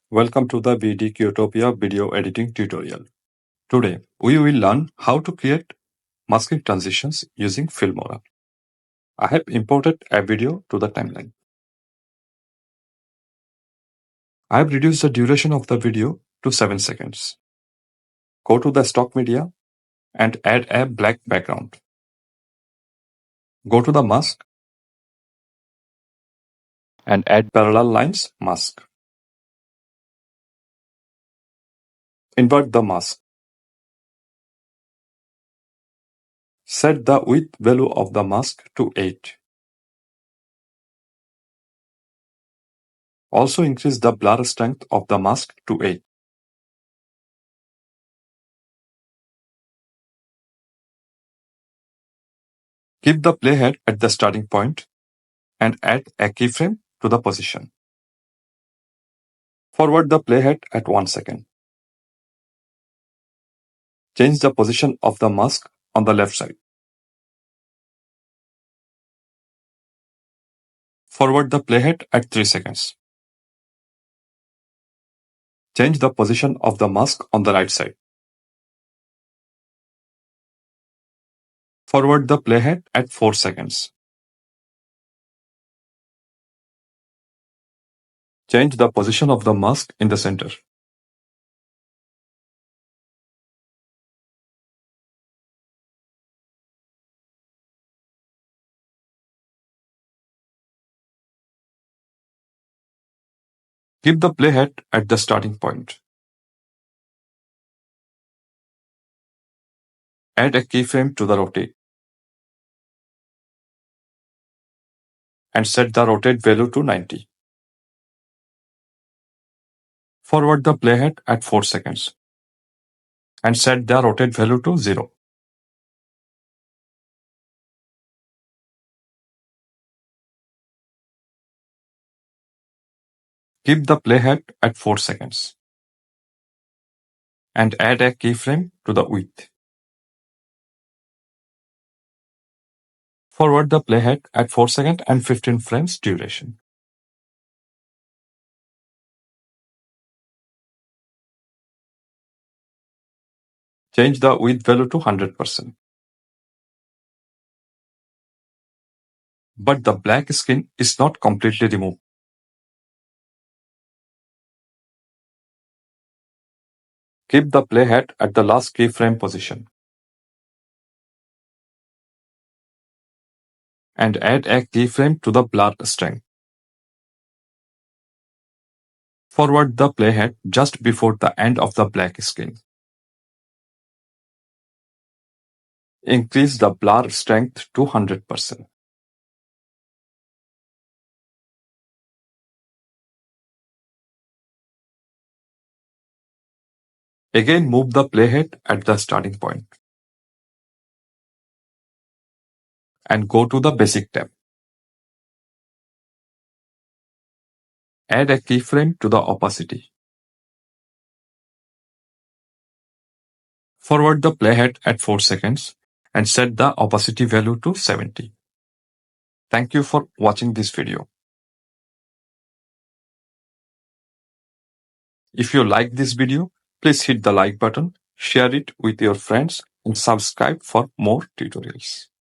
Welcome to the BDQtopia video editing tutorial. Today, we will learn how to create masking transitions using Filmora. I have imported a video to the timeline. I have reduced the duration of the video to 7 seconds. Go to the stock media and add a black background. Go to the mask and add parallel lines mask. Invert the mask. Set the width value of the mask to 8. Also increase the blur strength of the mask to 8. Keep the playhead at the starting point and add a keyframe to the position. Forward the playhead at 1 second. Change the position of the mask on the left side. Forward the playhead at 3 seconds. Change the position of the mask on the right side. Forward the playhead at 4 seconds. Change the position of the mask in the center. Keep the playhead at the starting point. Add a keyframe to the rotate and set the rotate value to 90. Forward the playhead at 4 seconds and set the rotate value to 0. Keep the playhead at 4 seconds and add a keyframe to the width. Forward the playhead at 4 seconds and 15 frames duration. Change the width value to 100%. But the black skin is not completely removed. Keep the playhead at the last keyframe position and add a keyframe to the blur strength. Forward the playhead just before the end of the black skin. Increase the blur strength to 100%. Again, move the playhead at the starting point and go to the Basic tab. Add a keyframe to the opacity. Forward the playhead at 4 seconds and set the opacity value to 70. Thank you for watching this video. If you like this video, please hit the like button, share it with your friends, and subscribe for more tutorials.